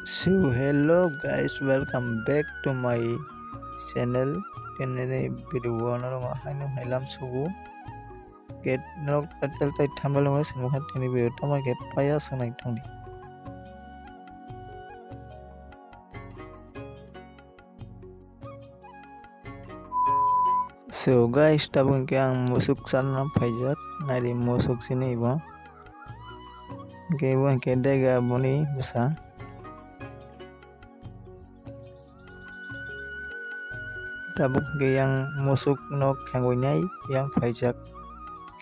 So hello guys, welcome back to my channel. Kini video na lang haino hailam sugu. Get nok tatal tai thambal mo sanu hat kini video tama get paya sanai tongdi. So guys, tabung ke ang musuk sana paijat nari musuk sini ibo. Ke ibo ke dega boni busa. Tabuk ke yang musuk nok hangoinai yang paijak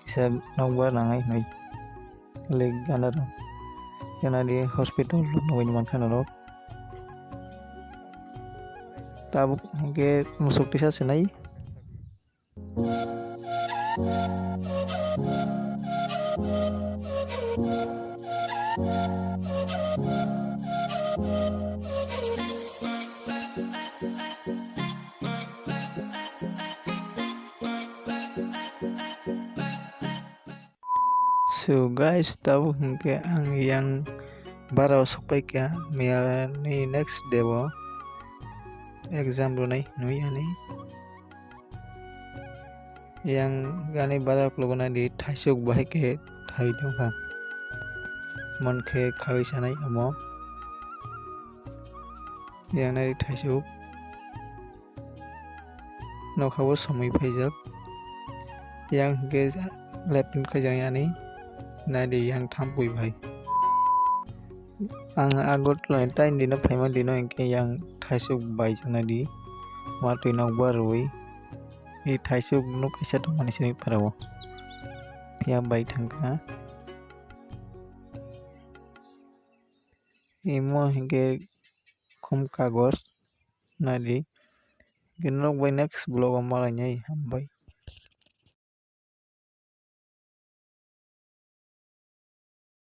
kisah nok nangai noi leg ganaro yang di hospital noi mankan nok tabuk ke musuk kisah senai So guys, tahu ke ang yang bara supaya kya mia ni next dewo exam runai nui ani yang gani bara klogona di thaisuk bahai ke thai dong ha mon ke khai sanai amo yang nai thaisuk no khawo samai phaijak yang ke lepin khajang ani nadi yang thampui bhai ang agot loin tain dino phaiman dino engke yang thaisuk bai jana di matui nok barui e thaisuk no kaisa to mani sini parawo pia bai thangka imo hingke khum kagos nadi genok bai next blog malai nyai hambai.